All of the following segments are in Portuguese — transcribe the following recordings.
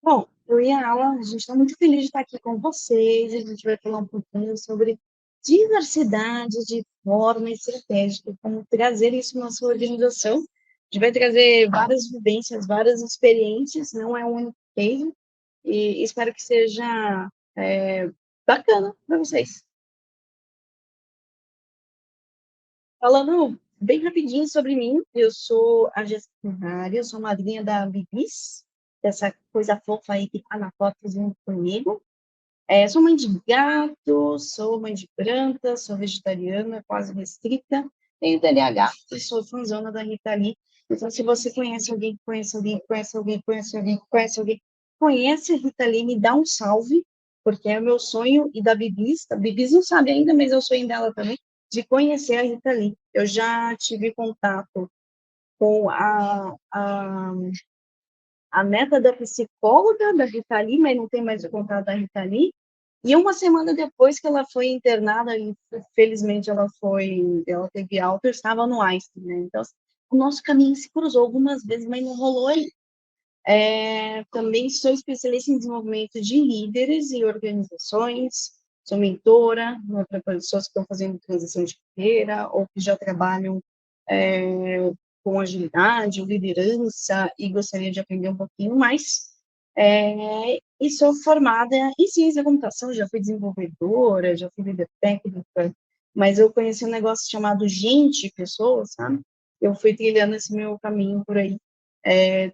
Bom, eu e a Ala, a gente está muito feliz de estar aqui com vocês. A gente vai falar um pouquinho sobre diversidade de forma estratégica, como trazer isso na sua organização. A gente vai trazer várias vivências, várias experiências, não é um único case, e espero que seja bacana para vocês. Falando bem rapidinho sobre mim, eu sou a Jéssica Ferrari, eu sou madrinha da Bibis, essa coisa fofa aí que está na foto junto comigo. Sou mãe de gato, sou mãe de planta, sou vegetariana, quase restrita, tenho TDAH e sou fãzona da Rita Lee. Então, se você conhece alguém, conhece alguém, conhece alguém, conhece alguém, conhece alguém, conhece a Rita Lee, me dá um salve, porque é o meu sonho e da Bibis. A Bibis não sabe ainda, mas é o sonho dela também, de conhecer a Rita Lee. Eu já tive contato com a neta da psicóloga da Rita Lee, mas não tem mais o contato da Rita Lee. E uma semana depois que ela foi internada, e felizmente ela teve alta, eu estava no Einstein, né? Então, o nosso caminho se cruzou algumas vezes, mas não rolou aí. Também sou especialista em desenvolvimento de líderes e organizações, sou mentora para pessoas que estão fazendo transição de carreira ou que já trabalham com agilidade, liderança e gostaria de aprender um pouquinho mais. E sou formada em ciência da computação, já fui desenvolvedora, já fui líder técnica, mas eu conheci um negócio chamado gente, pessoas, sabe? Eu fui trilhando esse meu caminho por aí.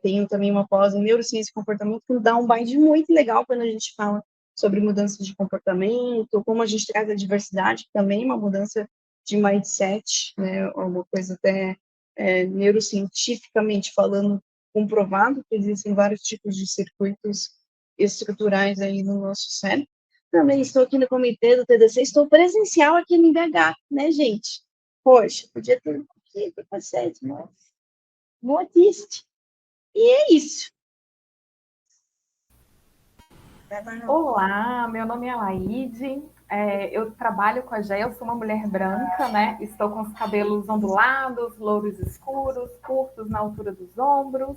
Tenho também uma pós em neurociência e comportamento, que dá um bind muito legal quando a gente fala sobre mudança de comportamento, como a gente traz a diversidade, que também é uma mudança de mindset, né? Uma coisa até neurocientificamente falando, comprovado que existem vários tipos de circuitos estruturais aí no nosso cérebro. Também estou aqui no comitê do TDC, estou presencial aqui no IBH, né, gente? Poxa, podia ter aqui para vocês, mas vou assistir. E é isso. Olá, meu nome é Laide, eu trabalho com a Gé, eu sou uma mulher branca, né? Estou com os cabelos ondulados, louros escuros, curtos na altura dos ombros,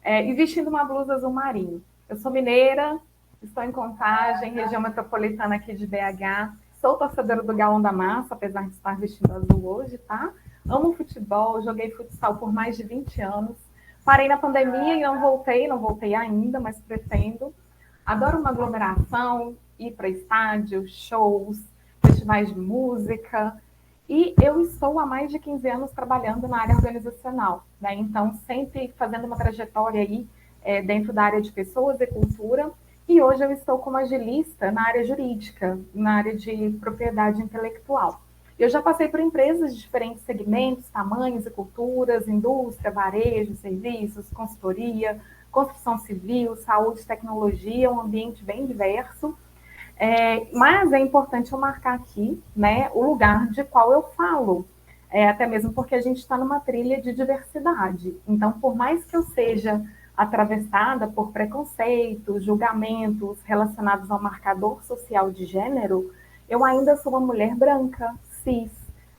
e vestindo uma blusa azul marinho. Eu sou mineira, estou em Contagem, região metropolitana aqui de BH. Sou torcedora do Galão da Massa, apesar de estar vestindo azul hoje, tá? Amo futebol, joguei futsal por mais de 20 anos. Parei na pandemia e não voltei ainda, mas pretendo. Adoro uma aglomeração, ir para estádios, shows, festivais de música. E eu estou há mais de 15 anos trabalhando na área organizacional, né? Então, sempre fazendo uma trajetória aí dentro da área de pessoas e cultura. E hoje eu estou como agilista na área jurídica, na área de propriedade intelectual. Eu já passei por empresas de diferentes segmentos, tamanhos e culturas, indústria, varejo, serviços, consultoria, construção civil, saúde, tecnologia, um ambiente bem diverso. Mas é importante eu marcar aqui, né, o lugar de qual eu falo, até mesmo porque a gente está numa trilha de diversidade. Então, por mais que eu seja atravessada por preconceitos, julgamentos relacionados ao marcador social de gênero, eu ainda sou uma mulher branca, cis,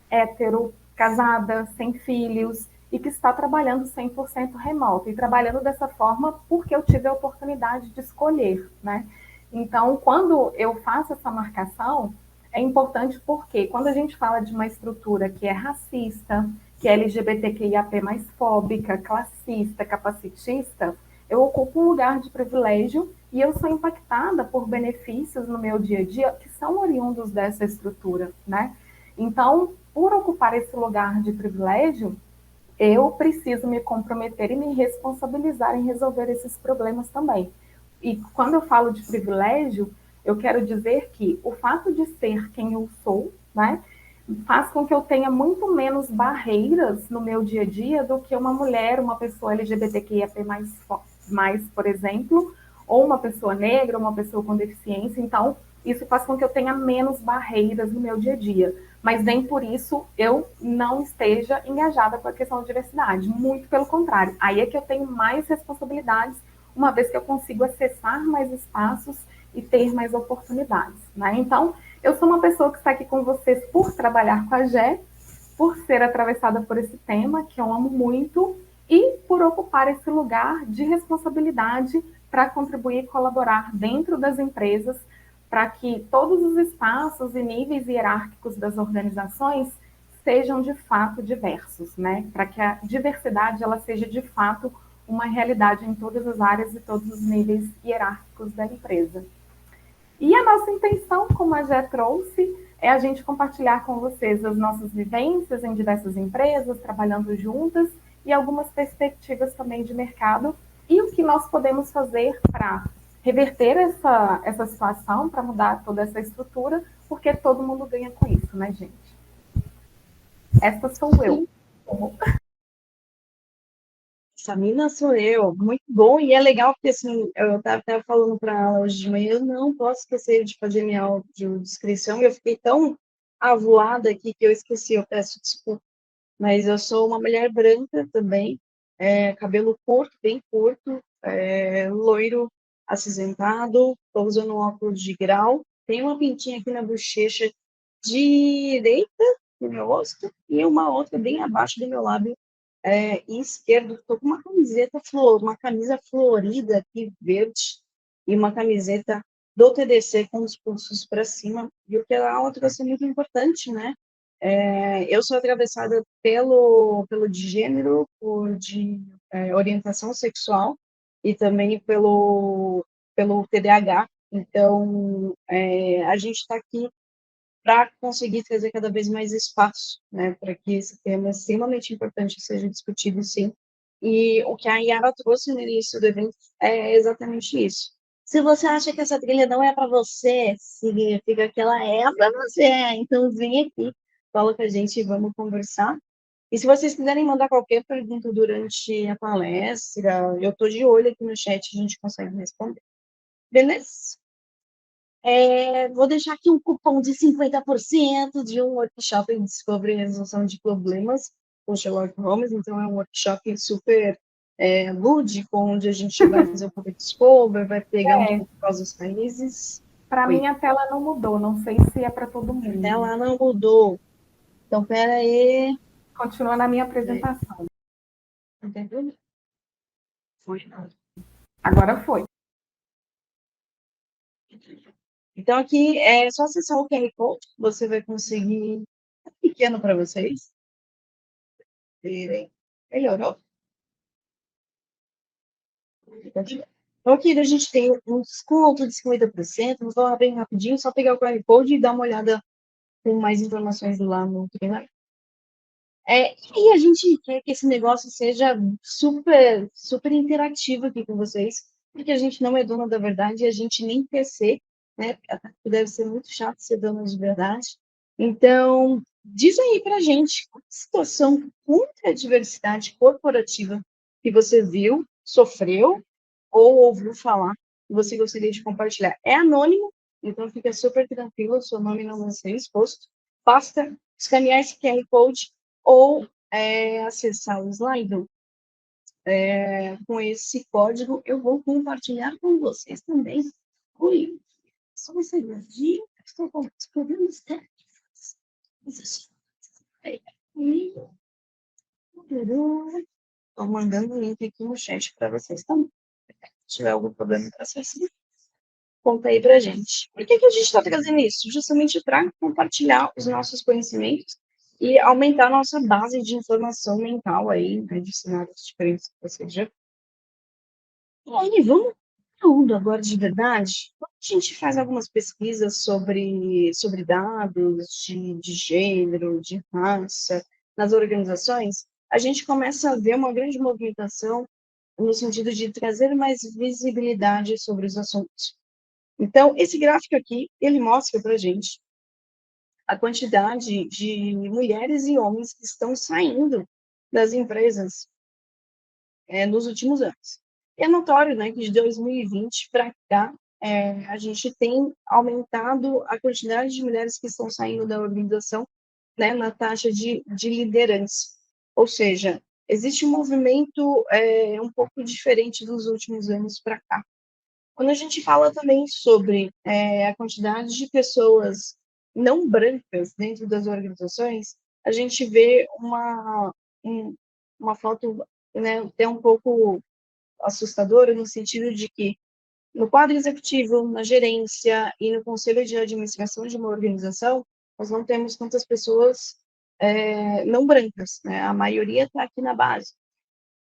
hétero, casada, sem filhos, e que está trabalhando 100% remoto. E trabalhando dessa forma porque eu tive a oportunidade de escolher, né? Então, quando eu faço essa marcação, é importante porque quando a gente fala de uma estrutura que é racista, que é LGBTQIAP+, fóbica, classista, capacitista, eu ocupo um lugar de privilégio e eu sou impactada por benefícios no meu dia a dia que são oriundos dessa estrutura, né? Então, por ocupar esse lugar de privilégio, eu preciso me comprometer e me responsabilizar em resolver esses problemas também. E quando eu falo de privilégio, eu quero dizer que o fato de ser quem eu sou, né, faz com que eu tenha muito menos barreiras no meu dia a dia do que uma mulher, uma pessoa LGBTQIAP+, por exemplo, ou uma pessoa negra, uma pessoa com deficiência. Então, isso faz com que eu tenha menos barreiras no meu dia a dia. Mas nem por isso eu não esteja engajada com a questão da diversidade. Muito pelo contrário. Aí é que eu tenho mais responsabilidades, uma vez que eu consigo acessar mais espaços e ter mais oportunidades. Né? Então, eu sou uma pessoa que está aqui com vocês por trabalhar com a Gé, por ser atravessada por esse tema, que eu amo muito, e por ocupar esse lugar de responsabilidade para contribuir e colaborar dentro das empresas para que todos os espaços e níveis hierárquicos das organizações sejam de fato diversos, né? Para que a diversidade ela seja de fato uma realidade em todas as áreas e todos os níveis hierárquicos da empresa. E a nossa intenção, como a Gé trouxe, é a gente compartilhar com vocês as nossas vivências em diversas empresas, trabalhando juntas, e algumas perspectivas também de mercado, e o que nós podemos fazer para reverter essa situação, para mudar toda essa estrutura, porque todo mundo ganha com isso, né, gente? Essa sou eu. Essa mina sou eu, muito bom, e é legal porque, assim, eu estava até falando para ela hoje de manhã, eu não posso esquecer de fazer minha audiodescrição, e eu fiquei tão avoada aqui que eu esqueci, eu peço desculpa, mas eu sou uma mulher branca também, cabelo curto, bem curto, loiro, acinzentado, estou usando um óculos de grau, tem uma pintinha aqui na bochecha direita do meu rosto, e uma outra bem abaixo do meu lábio esquerdo. Estou com uma camiseta, uma camisa florida aqui, verde, e uma camiseta do TDC com os pulsos para cima, e o que ela outra vai ser muito importante, né? Eu sou atravessada pelo de gênero, de orientação sexual, e também pelo TDAH. Então, a gente está aqui para conseguir trazer cada vez mais espaço, né, para que esse tema extremamente importante seja discutido, sim. E o que a Yara trouxe no início do evento é exatamente isso. Se você acha que essa trilha não é para você, significa que ela é para você. Então, vem aqui, fala com a gente e vamos conversar. E se vocês quiserem mandar qualquer pergunta durante a palestra, eu estou de olho aqui no chat, a gente consegue responder. Beleza? Vou deixar aqui um cupom de 50% de um workshop em Descobre e Resolução de Problemas com Sherlock Holmes. Então, é um workshop super lúdico, onde a gente vai fazer um pouco de Discover, vai pegar um pouco por causa dos países. Para mim, a tela não mudou, não sei se é para todo mundo. Ela não mudou. Então, pera aí. Continua na minha apresentação. Entendeu? Foi. Agora foi. Então, aqui é só acessar o QR Code, você vai conseguir. É pequeno para vocês. Melhorou? Então, aqui a gente tem um desconto de 50%. Vou falar bem rapidinho, só pegar o QR Code e dar uma olhada com mais informações lá no trailer. E a gente quer que esse negócio seja super, super interativo aqui com vocês, porque a gente não é dona da verdade e a gente nem quer ser, né? Deve ser muito chato ser dona de verdade. Então, diz aí pra gente qual a situação contra a diversidade corporativa que você viu, sofreu ou ouviu falar que você gostaria de compartilhar. É anônimo, então fica super tranquilo, seu nome não vai ser exposto. Basta escanear esse QR Code ou acessar o Slido. Com esse código, eu vou compartilhar com vocês também. Oi, só um segundinho, estou com os problemas técnicos. Estou mandando o link aqui no chat para vocês também. Se tiver algum problema para acessar, conta aí pra gente. Por que a gente está trazendo isso? Justamente para compartilhar os nossos conhecimentos e aumentar a nossa base de informação mental aí, né, de cenários diferentes que você já. E aí, vamos tudo agora de verdade. Quando a gente faz algumas pesquisas sobre dados de gênero, de raça, nas organizações, a gente começa a ver uma grande movimentação no sentido de trazer mais visibilidade sobre os assuntos. Então, esse gráfico aqui, ele mostra para a gente a quantidade de mulheres e homens que estão saindo das empresas nos últimos anos. E é notório, né, que de 2020 para cá, a gente tem aumentado a quantidade de mulheres que estão saindo da organização, né, na taxa de liderança. Ou seja, existe um movimento um pouco diferente dos últimos anos para cá. Quando a gente fala também sobre a quantidade de pessoas não brancas dentro das organizações, a gente vê uma foto, né, até um pouco assustadora, no sentido de que No quadro executivo, na gerência e no conselho de administração de uma organização, nós não temos tantas pessoas não brancas, né? A maioria está aqui na base.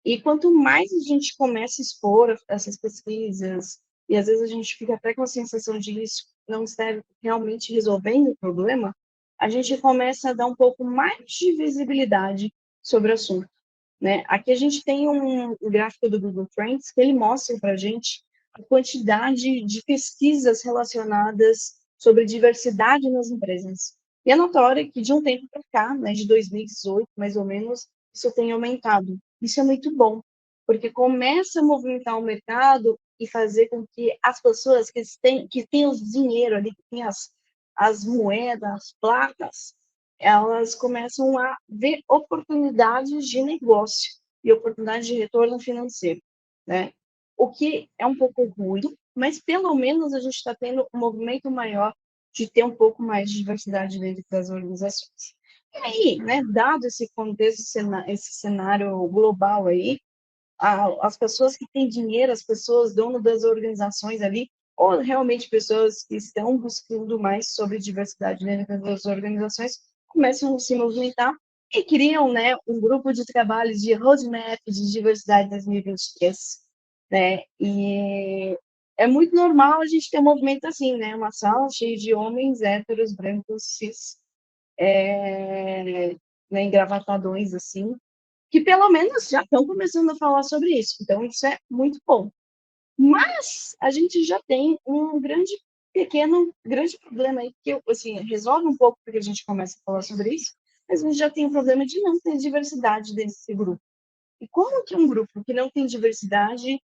E quanto mais a gente começa a expor essas pesquisas, e às vezes a gente fica até com a sensação de isso não estar realmente resolvendo o problema, a gente começa a dar um pouco mais de visibilidade sobre o assunto, né? Aqui a gente tem um gráfico do Google Trends que ele mostra para a gente a quantidade de pesquisas relacionadas sobre diversidade nas empresas. E é notório que de um tempo para cá, né, de 2018 mais ou menos, isso tem aumentado. Isso é muito bom, porque começa a movimentar o mercado e fazer com que as pessoas que têm o dinheiro ali, que têm as moedas, as placas, elas começam a ver oportunidades de negócio e oportunidades de retorno financeiro, né? O que é um pouco ruim, mas pelo menos a gente está tendo um movimento maior de ter um pouco mais de diversidade dentro das organizações. E aí, né, dado esse contexto, esse cenário global aí, as pessoas que têm dinheiro, as pessoas donas das organizações ali, ou realmente pessoas que estão buscando mais sobre diversidade dentro das organizações, começam a se movimentar e criam, né, um grupo de trabalho de roadmap de diversidade 2023, né? E é muito normal a gente ter um movimento assim, né? Uma sala cheia de homens héteros, brancos, cis, né, engravatadões assim, que pelo menos já estão começando a falar sobre isso. Então, isso é muito bom. Mas a gente já tem um grande problema aí, que assim, resolve um pouco porque a gente começa a falar sobre isso, mas a gente já tem um problema de não ter diversidade desse grupo. E como que um grupo que não tem diversidade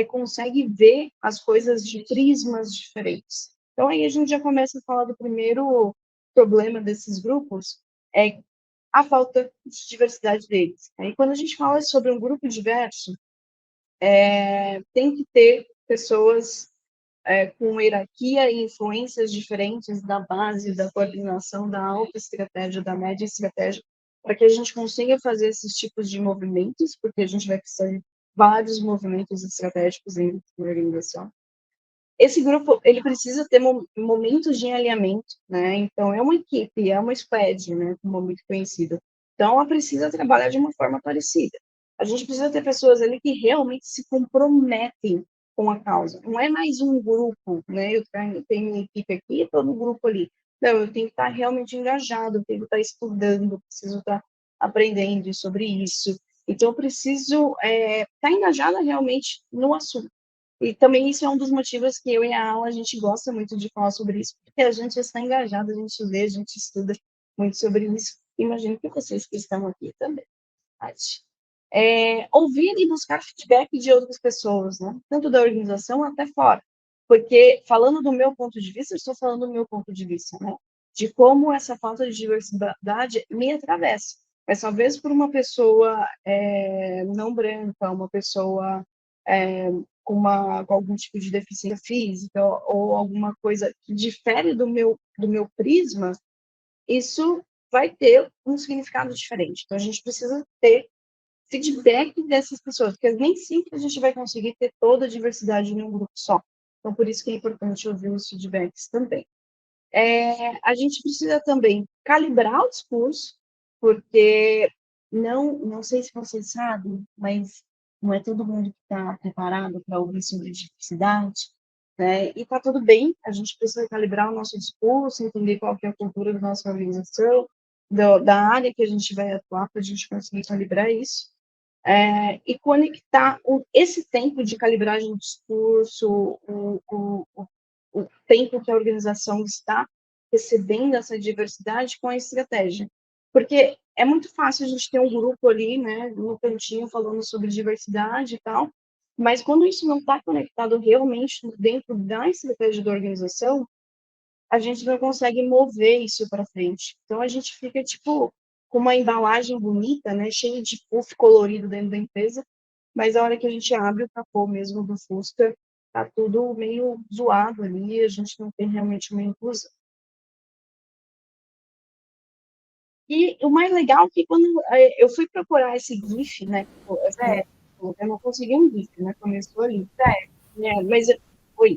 consegue ver as coisas de prismas diferentes? Então, aí a gente já começa a falar do primeiro problema desses grupos, é a falta de diversidade deles. Aí, quando a gente fala sobre um grupo diverso, tem que ter pessoas com hierarquia e influências diferentes da base, da coordenação, da alta estratégia, da média estratégia, para que a gente consiga fazer esses tipos de movimentos, porque a gente vai precisar de vários movimentos estratégicos dentro da organização. Esse grupo, ele precisa ter momentos de alinhamento, né? Então, é uma equipe, é uma squad, né? Como é muito conhecida. Então, ela precisa trabalhar de uma forma parecida. A gente precisa ter pessoas ali que realmente se comprometem com a causa. Não é mais um grupo, né? Eu tenho uma equipe aqui, todo grupo ali. Não, eu tenho que estar realmente engajado, eu tenho que estar estudando, preciso estar aprendendo sobre isso. Então, eu preciso estar engajada realmente no assunto. E também isso é um dos motivos que eu e a Aula, a gente gosta muito de falar sobre isso, porque a gente está engajado, a gente lê, a gente estuda muito sobre isso. Imagino que vocês que estão aqui também. Ouvir e buscar feedback de outras pessoas, né? Tanto da organização até fora. Porque, falando do meu ponto de vista, eu estou falando do meu ponto de vista, né? De como essa falta de diversidade me atravessa. Mas talvez por uma pessoa não branca, uma pessoa com algum tipo de deficiência física ou alguma coisa que difere do meu prisma, isso vai ter um significado diferente. Então, a gente precisa ter feedback dessas pessoas, porque nem sempre a gente vai conseguir ter toda a diversidade em um grupo só. Então, por isso que é importante ouvir os feedbacks também. A gente precisa também calibrar o discurso, porque não sei se vocês sabem, mas não é todo mundo que está preparado para ouvir sobre diversidade, né? E está tudo bem, a gente precisa calibrar o nosso discurso, entender qual que é a cultura da nossa organização, da área que a gente vai atuar, para a gente conseguir calibrar isso. E conectar esse tempo de calibragem do discurso, o tempo que a organização está recebendo essa diversidade com a estratégia. Porque é muito fácil a gente ter um grupo ali, né, no cantinho, falando sobre diversidade e tal, mas quando isso não está conectado realmente dentro da estratégia da organização, a gente não consegue mover isso para frente. Então, a gente fica, tipo, com uma embalagem bonita, né, cheia de puff colorido dentro da empresa, mas a hora que a gente abre o capô mesmo do Fusca, tá tudo meio zoado ali, a gente não tem realmente uma inclusão. E o mais legal é que quando eu fui procurar esse GIF, né, É, eu não consegui um GIF, né, começou ali. é. Mas, oi,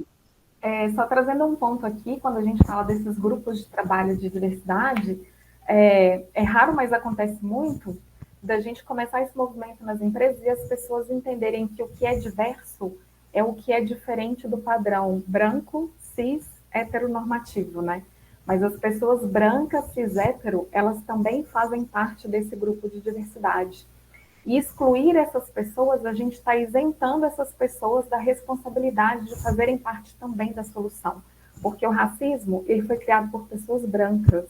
Só trazendo um ponto aqui, quando a gente fala desses grupos de trabalho de diversidade, é raro, mas acontece muito, da gente começar esse movimento nas empresas e as pessoas entenderem que o que é diverso é o que é diferente do padrão branco, cis, heteronormativo, né? Mas as pessoas brancas, cis, hétero, elas também fazem parte desse grupo de diversidade. E excluir essas pessoas, a gente está isentando essas pessoas da responsabilidade de fazerem parte também da solução. Porque o racismo, ele foi criado por pessoas brancas,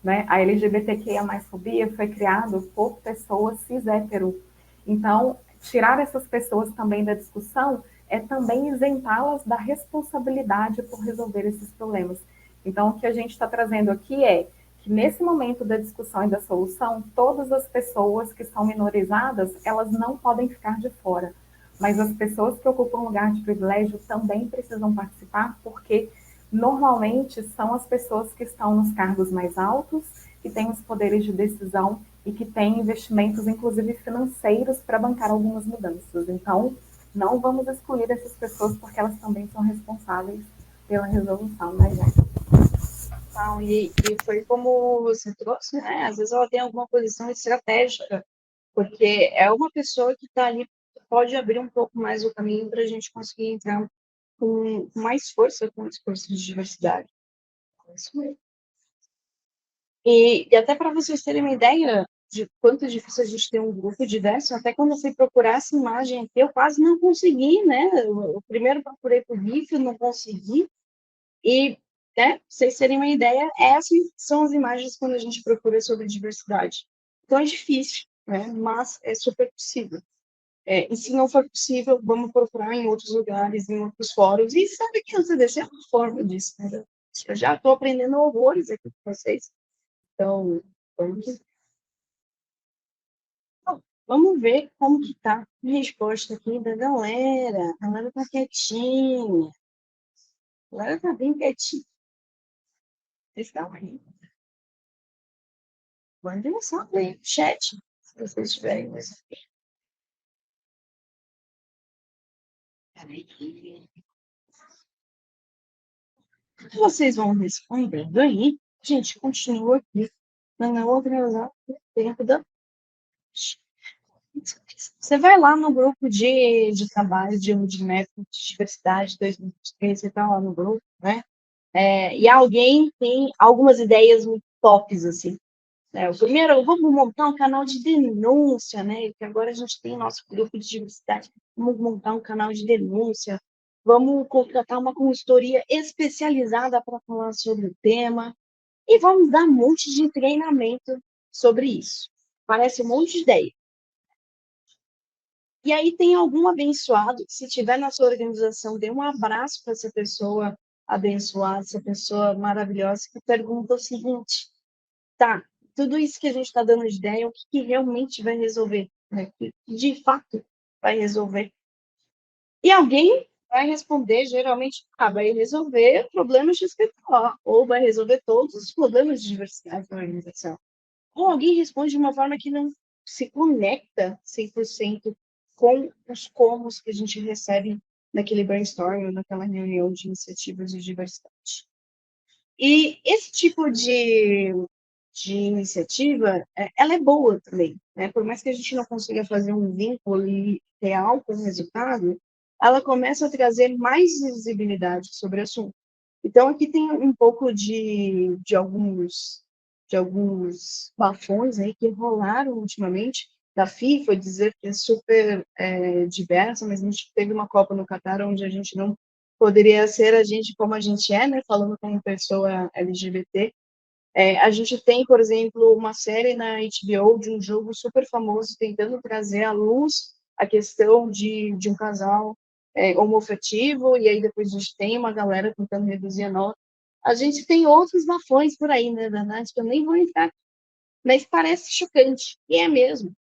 né? A LGBTQIA+fobia foi criado por pessoas cis-hétero. Então, tirar essas pessoas também da discussão é também isentá-las da responsabilidade por resolver esses problemas. Então, o que a gente está trazendo aqui é que nesse momento da discussão e da solução, todas as pessoas que são minorizadas, elas não podem ficar de fora. Mas as pessoas que ocupam lugar de privilégio também precisam participar, porque normalmente são as pessoas que estão nos cargos mais altos, que têm os poderes de decisão e que têm investimentos, inclusive financeiros, para bancar algumas mudanças. Então, não vamos excluir essas pessoas, porque elas também são responsáveis pela resolução, né, gente? Então, e foi como você trouxe, né? Às vezes ela tem alguma posição estratégica, porque é uma pessoa que está ali, pode abrir um pouco mais o caminho para a gente conseguir entrar com mais força com o discurso de diversidade. É isso mesmo. E até para vocês terem uma ideia de quanto é difícil a gente ter um grupo diverso, até quando eu fui procurar essa imagem aqui, eu quase não consegui, né? Eu primeiro procurei por GIF, não consegui, e, né, pra vocês terem uma ideia, essas são as imagens quando a gente procura sobre diversidade. Então é difícil, né? Mas é super possível. E se não for possível, vamos procurar em outros lugares, em outros fóruns. E sabe que o CDC é uma forma disso, né? Eu já estou aprendendo horrores aqui com vocês. Então, vamos, vamos ver como que tá a resposta aqui da galera. A galera tá quietinha. A galera tá bem quietinha. Vocês estão aí. Mandem um salve aí no chat, se vocês tiverem mais. Vocês vão respondendo aí. A gente continua aqui na outra tempo da. Você vai lá no grupo de trabalho de Roadmap de Diversidade 2023, você está lá no grupo, né? E alguém tem algumas ideias muito tops, assim. O primeiro, vamos montar um canal de denúncia, né? Que agora a gente tem nosso grupo de diversidade. Vamos montar um canal de denúncia. Vamos contratar uma consultoria especializada para falar sobre o tema. E vamos dar um monte de treinamento sobre isso. Parece um monte de ideia. E aí tem algum abençoado, que se tiver na sua organização, dê um abraço para essa pessoa abençoada, essa pessoa maravilhosa, que pergunta o seguinte: tá, tudo isso que a gente está dando de ideia, o que, que realmente vai resolver? Né? Que de fato vai resolver? E alguém vai responder, geralmente, vai resolver problemas de XPTO, ou vai resolver todos os problemas de diversidade da organização. Ou alguém responde de uma forma que não se conecta 100% com os comos que a gente recebe naquele brainstorm, naquela reunião de iniciativas de diversidade. E esse tipo de iniciativa, ela é boa também, né? Por mais que a gente não consiga fazer um vínculo real com o resultado, ela começa a trazer mais visibilidade sobre o assunto. Então, aqui tem um pouco de alguns bafões aí que rolaram ultimamente, da FIFA, dizer que é super diversa, mas a gente teve uma Copa no Catar onde a gente não poderia ser a gente como a gente é, né? Falando como pessoa LGBT. A gente tem, por exemplo, uma série na HBO de um jogo super famoso tentando trazer à luz a questão de um casal homoafetivo, e aí depois a gente tem uma galera tentando reduzir a nota. A gente tem outros bafões por aí, né, verdade, que eu nem vou entrar, mas parece chocante, e é mesmo.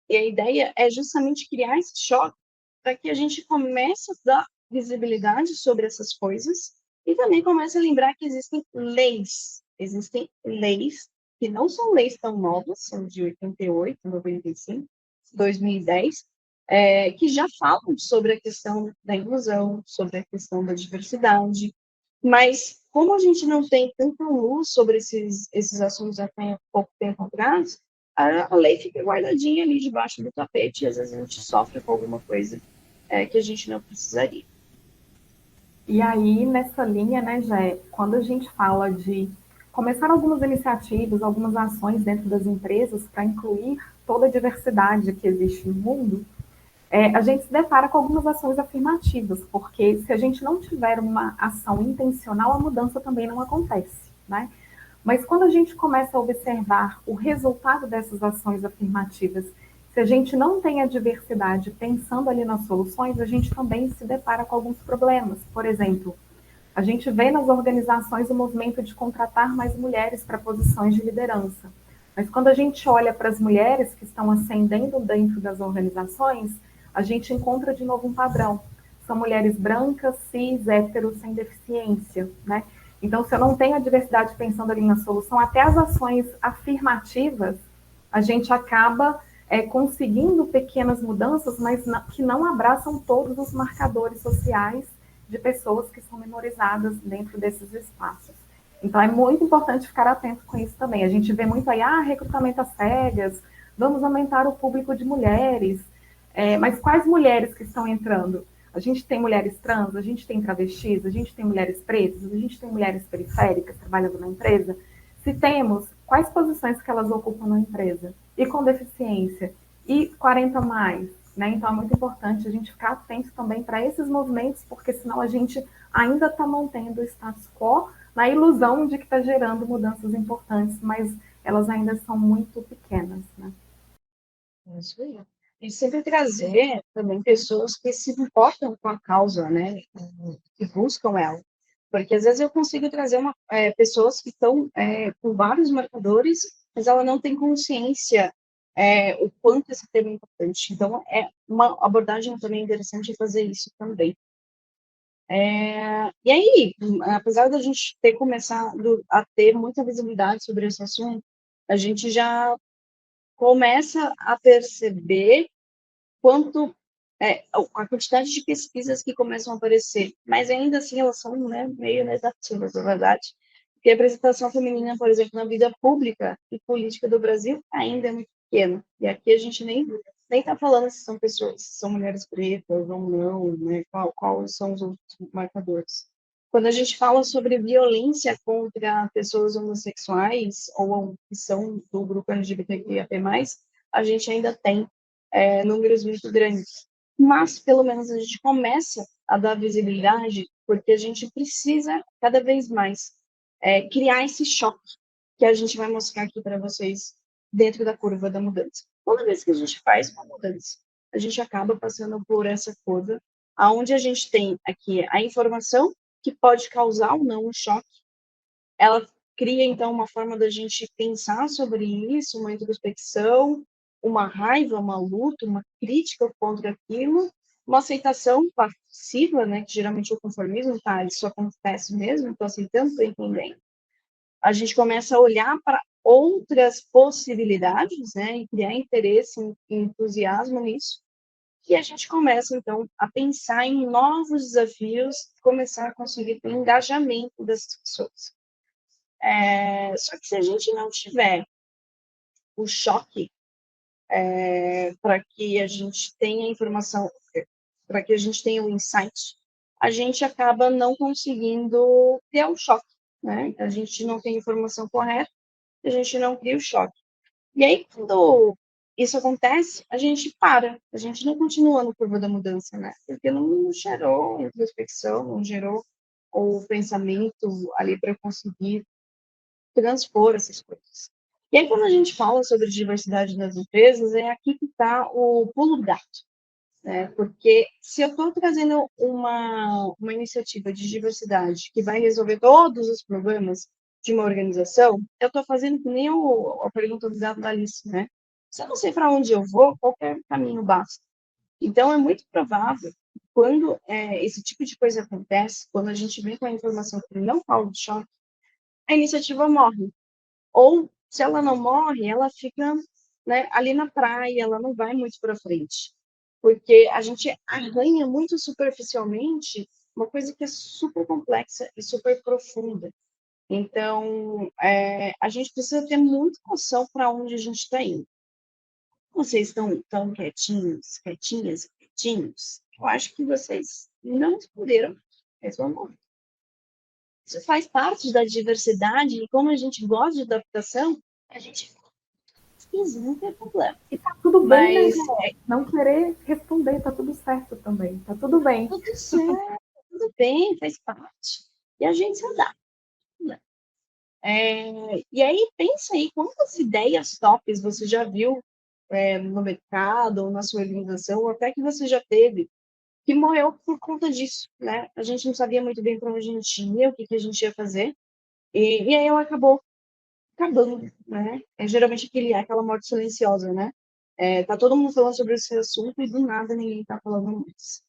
E a ideia é justamente criar esse choque para que a gente comece a dar visibilidade sobre essas coisas e também comece a lembrar que existem leis que não são leis tão novas, são de 88, 95, 2010, que já falam sobre a questão da inclusão, sobre a questão da diversidade, mas como a gente não tem tanta luz sobre esses assuntos até pouco tempo atrás, a lei fica guardadinha ali debaixo do tapete e às vezes a gente sofre com alguma coisa que a gente não precisaria. E aí, nessa linha, né, Jé, quando a gente fala de começar algumas iniciativas, algumas ações dentro das empresas para incluir toda a diversidade que existe no mundo, a gente se depara com algumas ações afirmativas, porque se a gente não tiver uma ação intencional, a mudança também não acontece, né? Mas quando a gente começa a observar o resultado dessas ações afirmativas, se a gente não tem a diversidade pensando ali nas soluções, a gente também se depara com alguns problemas. Por exemplo, a gente vê nas organizações o movimento de contratar mais mulheres para posições de liderança. Mas quando a gente olha para as mulheres que estão ascendendo dentro das organizações, a gente encontra de novo um padrão. São mulheres brancas, cis, héteros, sem deficiência, né? Então, se eu não tenho a diversidade pensando ali na solução, até as ações afirmativas, a gente acaba conseguindo pequenas mudanças, mas que não abraçam todos os marcadores sociais de pessoas que são minorizadas dentro desses espaços. Então, é muito importante ficar atento com isso também. A gente vê muito aí, recrutamento às cegas, vamos aumentar o público de mulheres, mas quais mulheres que estão entrando? A gente tem mulheres trans, a gente tem travestis, a gente tem mulheres pretas, a gente tem mulheres periféricas trabalhando na empresa. Se temos, quais posições que elas ocupam na empresa? E com deficiência? E 40 mais? Né? Então é muito importante a gente ficar atento também para esses movimentos, porque senão a gente ainda está mantendo o status quo na ilusão de que está gerando mudanças importantes, mas elas ainda são muito pequenas. Né? É isso aí. E sempre trazer também pessoas que se importam com a causa, né? Que buscam ela. Porque às vezes eu consigo trazer pessoas que estão com vários marcadores, mas ela não tem consciência o quanto esse tema é importante. Então, é uma abordagem também interessante fazer isso também. E aí, apesar da gente ter começado a ter muita visibilidade sobre esse assunto, a gente já começa a perceber quanto a quantidade de pesquisas que começam a aparecer, mas ainda assim elas são, né, meio negativas, na verdade, porque a representação feminina, por exemplo, na vida pública e política do Brasil ainda é muito pequena, e aqui a gente nem está falando se são pessoas, se são mulheres pretas ou não, né, quais são os outros marcadores. Quando a gente fala sobre violência contra pessoas homossexuais ou que são do grupo LGBTQIA+, a gente ainda tem números muito grandes. Mas, pelo menos, a gente começa a dar visibilidade, porque a gente precisa, cada vez mais, criar esse choque que a gente vai mostrar aqui para vocês dentro da curva da mudança. Toda vez que a gente faz uma mudança, a gente acaba passando por essa curva, aonde a gente tem aqui a informação que pode causar ou não um choque. Ela cria, então, uma forma da gente pensar sobre isso, uma introspecção, uma raiva, uma luta, uma crítica contra aquilo, uma aceitação passiva, né, que geralmente é o conformismo, tá, isso acontece mesmo, estou aceitando, estou entendendo. A gente começa a olhar para outras possibilidades, né, e criar interesse e entusiasmo nisso, e a gente começa, então, a pensar em novos desafios, começar a conseguir ter engajamento das pessoas. Só que se a gente não tiver o choque para que a gente tenha informação, para que a gente tenha o insight, a gente acaba não conseguindo ter o choque, né? A gente não tem a informação correta, a gente não cria o choque. E aí, quando isso acontece, a gente para, a gente não continua no curva da mudança, né? Porque não gerou introspecção, não gerou o pensamento ali para conseguir transpor essas coisas. E aí, quando a gente fala sobre diversidade nas empresas, é aqui que está o pulo do gato. Né? Porque se eu estou trazendo uma iniciativa de diversidade que vai resolver todos os problemas de uma organização, eu estou fazendo que nem a pergunta do gato da Alice, né? Se eu não sei para onde eu vou, qualquer caminho basta. Então, é muito provável, quando esse tipo de coisa acontece, quando a gente vem com a informação que não fala de choque, a iniciativa morre. Ou, se ela não morre, ela fica, né, ali na praia, ela não vai muito para frente. porque a gente arranha muito superficialmente uma coisa que é super complexa e super profunda. Então, a gente precisa ter muita noção para onde a gente está indo. Vocês estão tão quietinhos, quietinhas, quietinhos? Eu acho que vocês não responderam, mas vamos lá. Isso faz parte da diversidade e como a gente gosta de adaptação, a gente pesquisa, não tem problema. E tá tudo bem, né, Mas Gé? Não querer responder, tá tudo certo também. Tá tudo bem. tudo certo, tudo bem, faz parte. E a gente se adapta. Né? E aí, pensa aí, quantas ideias tops você já viu no mercado ou na sua organização, ou até que você já teve, que morreu por conta disso, né? A gente não sabia muito bem para onde a gente ia, o que, que a gente ia fazer, e aí ela acabou acabando, né? Geralmente aquela morte silenciosa, né? Tá todo mundo falando sobre esse assunto e do nada ninguém tá falando mais.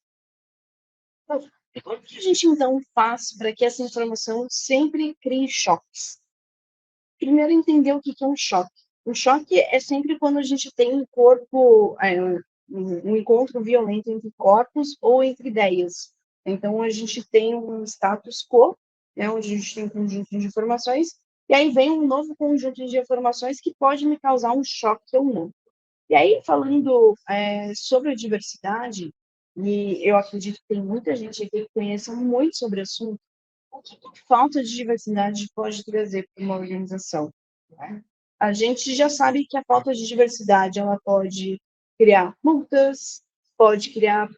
Bom, e como que a gente então faz para que essa informação sempre crie choques? Primeiro, entender o que é um choque. Um choque é sempre quando a gente tem um corpo, um encontro violento entre corpos ou entre ideias. Então, a gente tem um status quo, né, onde a gente tem um conjunto de informações, e aí vem um novo conjunto de informações que pode me causar um choque ou não. E aí, falando sobre a diversidade, e eu acredito que tem muita gente aqui que conhece muito sobre o assunto, o que a falta de diversidade pode trazer para uma organização? Né? A gente já sabe que a falta de diversidade ela pode criar multas, pode criar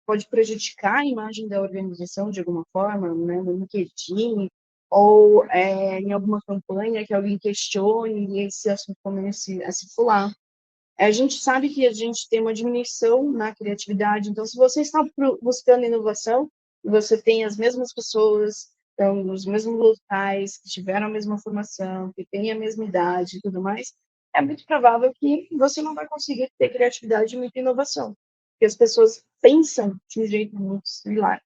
pode prejudicar a imagem da organização de alguma forma, né, no LinkedIn, ou em alguma campanha que alguém questione e esse assunto comece a circular. A gente sabe que a gente tem uma diminuição na criatividade, então, se você está buscando inovação, e você tem as mesmas pessoas, estão nos mesmos locais, que tiveram a mesma formação, que têm a mesma idade e tudo mais, é muito provável que você não vai conseguir ter criatividade e muita inovação, porque as pessoas pensam de um jeito muito similar.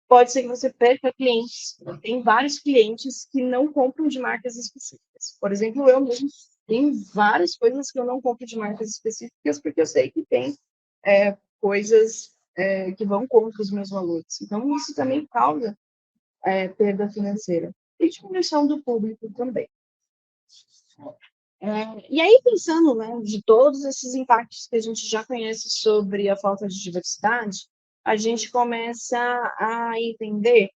Pode ser que você perca clientes. Tem vários clientes que não compram de marcas específicas. Por exemplo, eu mesmo tenho várias coisas que eu não compro de marcas específicas porque eu sei que tem coisas que vão contra os meus valores. Então, isso também causa perda financeira. E diminuição do público também. E aí, pensando, né, de todos esses impactos que a gente já conhece sobre a falta de diversidade, a gente começa a entender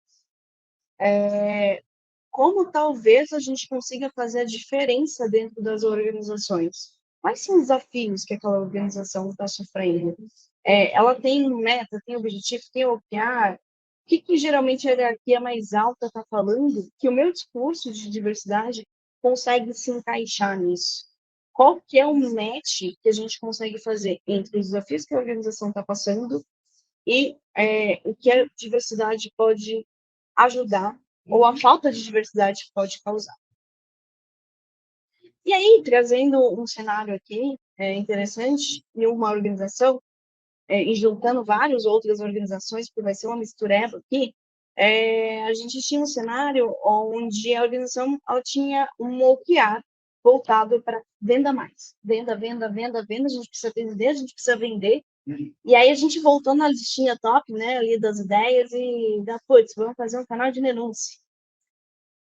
como talvez a gente consiga fazer a diferença dentro das organizações. Quais são os desafios que aquela organização está sofrendo? Ela tem meta, tem objetivo, tem OKR? O que geralmente a hierarquia mais alta está falando que o meu discurso de diversidade consegue se encaixar nisso? Qual que é o match que a gente consegue fazer entre os desafios que a organização está passando e o que a diversidade pode ajudar ou a falta de diversidade pode causar. E aí, trazendo um cenário aqui interessante, em uma organização, e juntando várias outras organizações, porque vai ser uma mistureba aqui, a gente tinha um cenário onde a organização ela tinha um OKR voltado para venda mais. Venda, venda, venda, venda, a gente precisa vender, a gente precisa vender. E aí a gente voltou na listinha top, né, ali das ideias e putz, vamos fazer um canal de denúncia.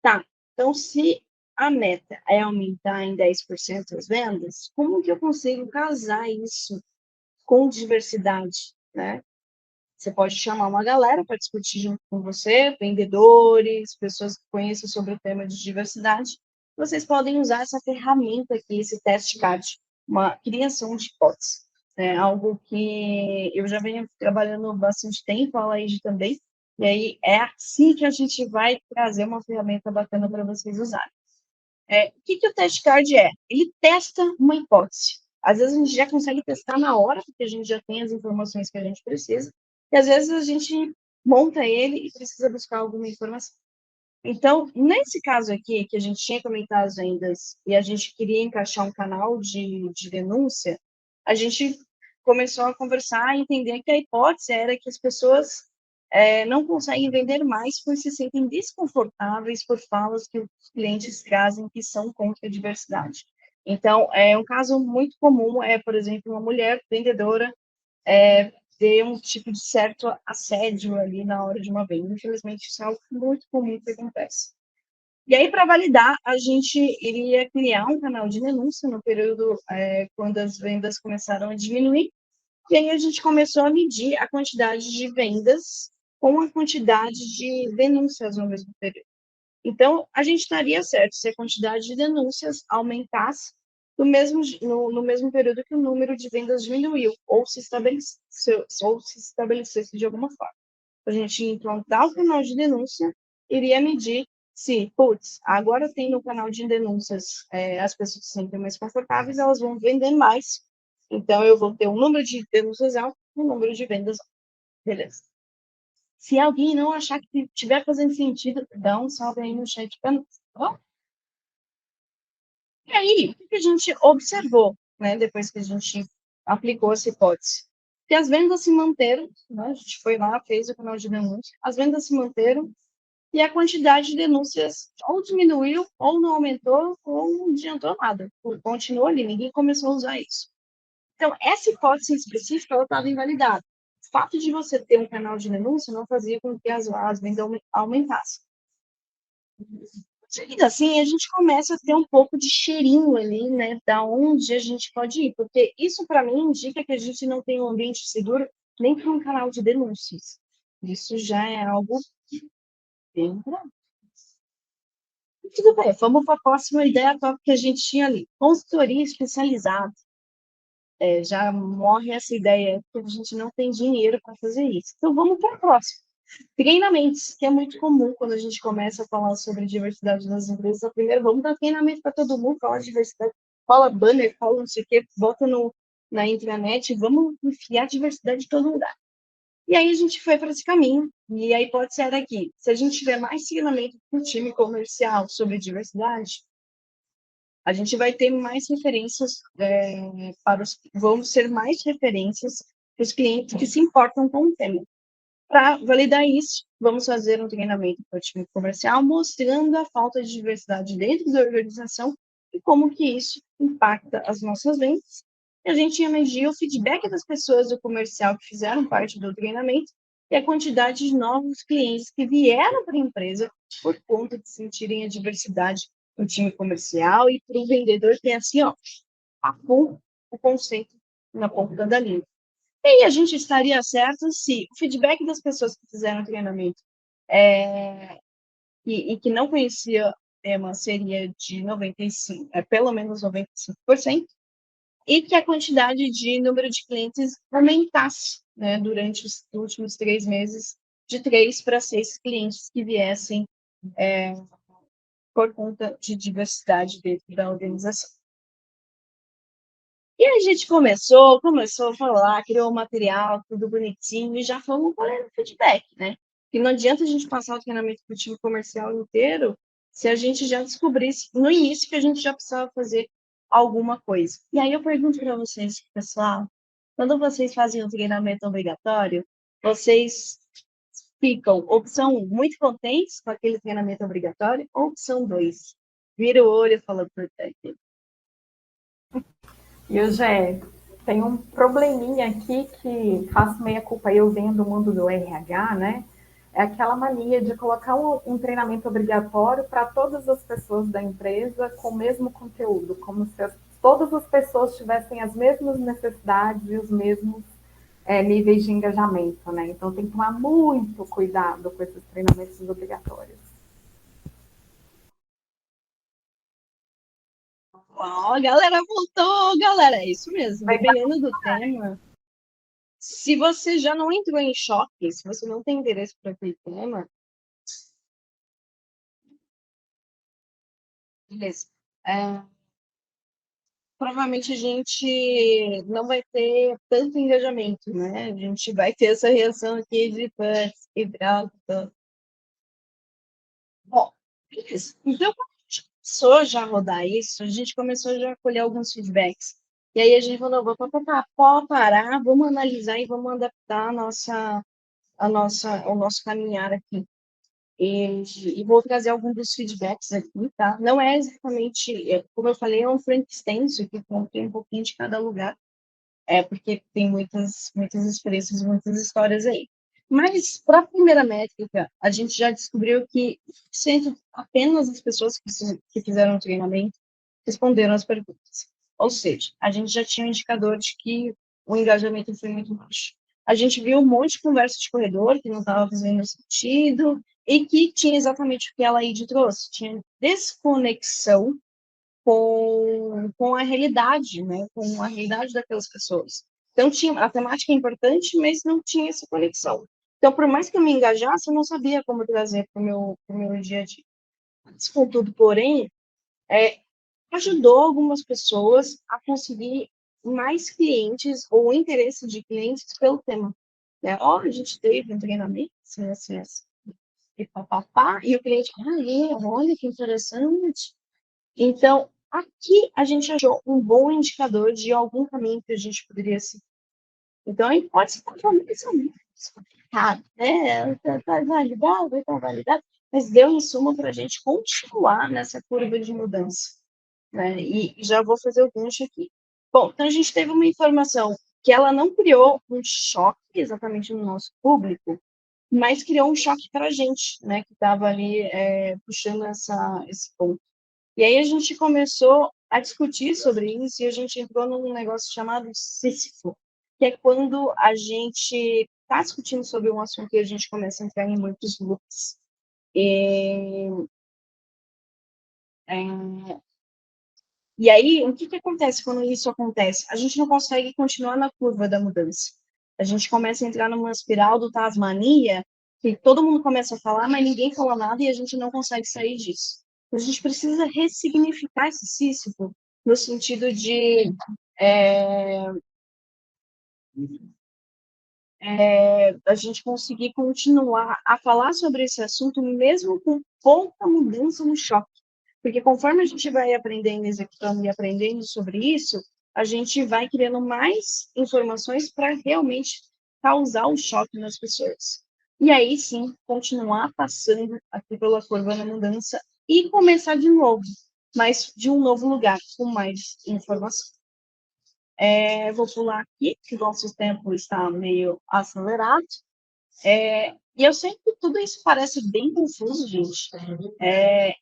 Tá, então se a meta é aumentar em 10% as vendas, como que eu consigo casar isso com diversidade, né? Você pode chamar uma galera para discutir junto com você, vendedores, pessoas que conheçam sobre o tema de diversidade. Vocês podem usar essa ferramenta aqui, esse test card, uma criação de hipótese. É algo que eu já venho trabalhando bastante tempo, a Laís também, e aí é assim que a gente vai trazer uma ferramenta bacana para vocês usarem. O que o test card é? Ele testa uma hipótese. Às vezes a gente já consegue testar na hora, porque a gente já tem as informações que a gente precisa, e às vezes a gente monta ele e precisa buscar alguma informação. Então, nesse caso aqui, que a gente tinha comentado as vendas e a gente queria encaixar um canal de denúncia, a gente começou a conversar e entender que a hipótese era que as pessoas não conseguem vender mais porque se sentem desconfortáveis por falas que os clientes trazem que são contra a diversidade. Então, um caso muito comum por exemplo, uma mulher vendedora ter um tipo de certo assédio ali na hora de uma venda. Infelizmente, isso é algo muito comum que acontece. E aí, para validar, a gente iria criar um canal de denúncia no período quando as vendas começaram a diminuir. E aí a gente começou a medir a quantidade de vendas com a quantidade de denúncias no mesmo período. Então, a gente estaria certo se a quantidade de denúncias aumentasse no mesmo período que o número de vendas diminuiu, ou se estabelecesse de alguma forma. A gente implantar o canal de denúncia, iria medir se, putz, agora tem no canal de denúncias, as pessoas se sentem mais confortáveis, elas vão vender mais. Então, eu vou ter um número de denúncias alto e um número de vendas alto. Beleza. Se alguém não achar que estiver fazendo sentido, dá um salve aí no chat para nós. Tá bom? E aí, o que a gente observou, né, depois que a gente aplicou essa hipótese? Que as vendas se manteram, né, a gente foi lá, fez o canal de denúncia, as vendas se manteram e a quantidade de denúncias ou diminuiu, ou não aumentou, ou não adiantou nada. Continuou ali, ninguém começou a usar isso. Então, essa hipótese específica, ela estava invalidada. O fato de você ter um canal de denúncia não fazia com que as vendas aumentassem. Ainda assim, a gente começa a ter um pouco de cheirinho ali, né, da onde a gente pode ir, porque isso, para mim, indica que a gente não tem um ambiente seguro nem para um canal de denúncias. Isso já é algo bem grave. Tudo bem, vamos para a próxima ideia top que a gente tinha ali. Consultoria especializada. Já morre essa ideia, porque a gente não tem dinheiro para fazer isso. Então, vamos para a próxima. Treinamentos, que é muito comum quando a gente começa a falar sobre diversidade nas empresas. Primeiro, vamos dar treinamento para todo mundo, falar de diversidade, fala banner, fala não sei o quê, bota na intranet, vamos enfiar diversidade em todo lugar. E aí a gente foi para esse caminho, e a hipótese era que, se a gente tiver mais treinamento para o time comercial sobre diversidade, a gente vai ter mais referências vamos ser mais referências para os clientes que se importam com o tema. Para validar isso, vamos fazer um treinamento para o time comercial, mostrando a falta de diversidade dentro da organização e como que isso impacta as nossas vendas. E a gente ia medir o feedback das pessoas do comercial que fizeram parte do treinamento e a quantidade de novos clientes que vieram para a empresa por conta de sentirem a diversidade no time comercial e para o vendedor ter assim, ó, o conceito na ponta da língua. E aí a gente estaria certo se o feedback das pessoas que fizeram treinamento e que não conhecia o tema seria de 95, pelo menos 95%, e que a quantidade de número de clientes aumentasse, né, durante os últimos 3 meses, de 3 para 6 clientes que viessem por conta de diversidade dentro da organização. E a gente começou a falar, criou o material, tudo bonitinho, e já fomos colhendo feedback, né? Que não adianta a gente passar o treinamento para o time comercial inteiro se a gente já descobrisse no início que a gente já precisava fazer alguma coisa. E aí eu pergunto para vocês, pessoal, quando vocês fazem o treinamento obrigatório, vocês ficam, opção 1, muito contentes com aquele treinamento obrigatório, ou opção 2, vira o olho e fala, portanto. E o Gé, tem um probleminha aqui que faço meia culpa eu vendo o mundo do RH, né? É aquela mania de colocar um treinamento obrigatório para todas as pessoas da empresa com o mesmo conteúdo, como se todas as pessoas tivessem as mesmas necessidades e os mesmos níveis de engajamento, né? Então tem que tomar muito cuidado com esses treinamentos obrigatórios. Ó, a galera voltou, galera, é isso mesmo. Dependendo do tema, se você já não entrou em choque, se você não tem interesse por aquele tema, beleza. Provavelmente a gente não vai ter tanto engajamento, né? A gente vai ter essa reação aqui de putz, que droga. Bom, beleza. Então, quando a gente começou já a rodar isso, a gente começou já a colher alguns feedbacks. E aí a gente falou, pode parar, vamos analisar e vamos adaptar o nosso caminhar aqui. e vou trazer alguns dos feedbacks aqui, tá? Não é exatamente, como eu falei, é um Frankenstein, isso aqui contém um pouquinho de cada lugar, porque tem muitas experiências, muitas histórias aí. Mas, para a primeira métrica, a gente já descobriu que sendo apenas as pessoas que fizeram o treinamento responderam as perguntas. Ou seja, a gente já tinha um indicador de que o engajamento foi muito baixo. A gente viu um monte de conversa de corredor que não estava fazendo sentido e que tinha exatamente o que a Laide trouxe, tinha desconexão com a realidade, né? Com a realidade daquelas pessoas. Então, tinha, a temática é importante, mas não tinha essa conexão. Então, por mais que eu me engajasse, eu não sabia como trazer para o meu dia a dia. Contudo, porém, ajudou algumas pessoas a conseguir mais clientes ou interesse de clientes pelo tema. Né? Ó, a gente teve um treinamento, assim, e papapá, e o cliente, olha que interessante. Então, aqui a gente achou um bom indicador de algum caminho que a gente poderia seguir. Então, aí pode estar falando que isso é muito complicado, né? Está validado, está validado, mas deu em suma para a gente continuar nessa curva de mudança. Né? E já vou fazer o gancho aqui. Bom, então a gente teve uma informação que ela não criou um choque exatamente no nosso público, mas criou um choque para a gente, né, que estava ali puxando esse ponto. E aí a gente começou a discutir sobre isso e a gente entrou num negócio chamado Sísifo, que é quando a gente está discutindo sobre um assunto e a gente começa a entrar em muitos loops. E, é, e aí, o que acontece quando isso acontece? A gente não consegue continuar na curva da mudança. A gente começa a entrar numa espiral do Tasmania, que todo mundo começa a falar, mas ninguém fala nada e a gente não consegue sair disso. A gente precisa ressignificar esse Sísifo no sentido de a gente conseguir continuar a falar sobre esse assunto, mesmo com pouca mudança no choque. Porque conforme a gente vai aprendendo, executando e aprendendo sobre isso, a gente vai criando mais informações para realmente causar um choque nas pessoas. E aí sim, continuar passando aqui pela curva da mudança e começar de novo, mas de um novo lugar, com mais informação. Vou pular aqui, que o nosso tempo está meio acelerado. E eu sei que tudo isso parece bem confuso, gente.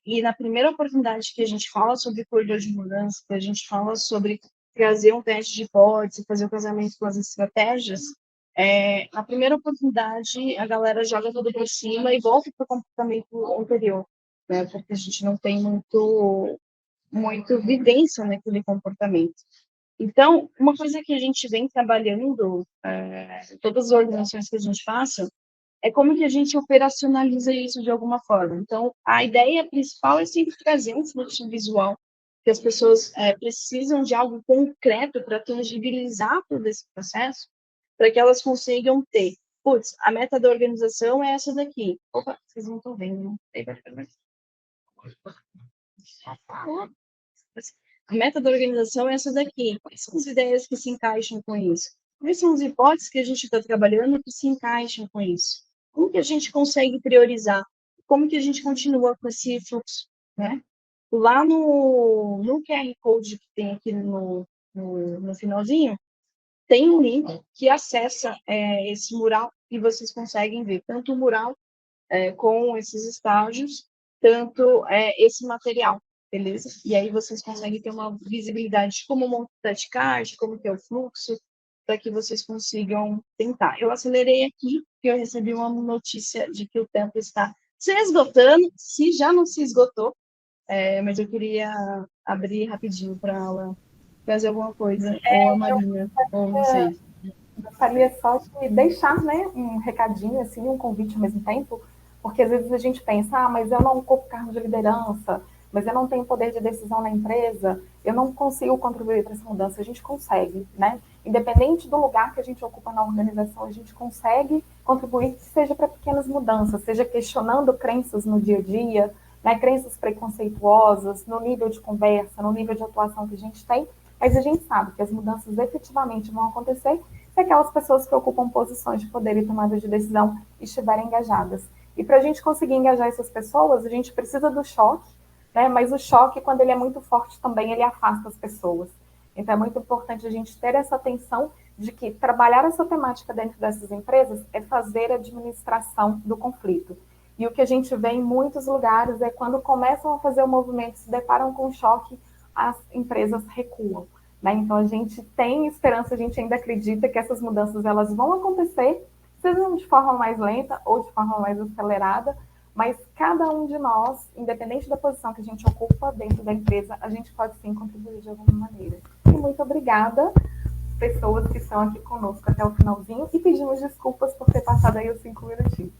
E na primeira oportunidade que a gente fala sobre curva de mudança, que a gente fala sobre trazer um teste de hipótese, fazer o casamento com as estratégias, na primeira oportunidade a galera joga tudo por cima e volta para o comportamento anterior, né? Porque a gente não tem muito vivência naquele comportamento. Então, uma coisa que a gente vem trabalhando, todas as organizações que a gente faça, é como que a gente operacionaliza isso de alguma forma. Então, a ideia principal é sempre trazer um fluxo visual, que as pessoas precisam de algo concreto para tangibilizar todo esse processo, para que elas consigam ter, putz, a meta da organização é essa daqui. Opa, vocês não estão vendo, né? A meta da organização é essa daqui. Quais são as ideias que se encaixam com isso? Quais são as hipóteses que a gente está trabalhando que se encaixam com isso? Como que a gente consegue priorizar? Como que a gente continua com esse fluxo? Né? Lá no QR Code que tem aqui no finalzinho, tem um link que acessa esse mural e vocês conseguem ver tanto o mural com esses estágios, tanto esse material, beleza? E aí vocês conseguem ter uma visibilidade de como montar o card, como que é o fluxo, para que vocês consigam tentar. Eu acelerei aqui, porque eu recebi uma notícia de que o tempo está se esgotando, se já não se esgotou, mas eu queria abrir rapidinho para ela fazer alguma coisa, ou a Marina, ou vocês. Gostaria só de deixar, né, um recadinho, assim, um convite ao mesmo tempo, porque às vezes a gente pensa, mas eu não ocupo cargo de liderança, mas eu não tenho poder de decisão na empresa, eu não consigo contribuir para essa mudança. A gente consegue, né? Independente do lugar que a gente ocupa na organização, a gente consegue contribuir, seja para pequenas mudanças, seja questionando crenças no dia a dia, né, crenças preconceituosas, no nível de conversa, no nível de atuação que a gente tem, mas a gente sabe que as mudanças efetivamente vão acontecer se aquelas pessoas que ocupam posições de poder e tomada de decisão estiverem engajadas. E para a gente conseguir engajar essas pessoas, a gente precisa do choque, né? Mas o choque, quando ele é muito forte também, ele afasta as pessoas. Então é muito importante a gente ter essa atenção de que trabalhar essa temática dentro dessas empresas é fazer a administração do conflito. E o que a gente vê em muitos lugares é quando começam a fazer o movimento, se deparam com choque, as empresas recuam. Né? Então a gente tem esperança, a gente ainda acredita que essas mudanças elas vão acontecer, sejam de forma mais lenta ou de forma mais acelerada, mas cada um de nós, independente da posição que a gente ocupa dentro da empresa, a gente pode sim contribuir de alguma maneira. E muito obrigada, pessoas que estão aqui conosco até o finalzinho, e pedimos desculpas por ter passado aí os 5 minutinhos.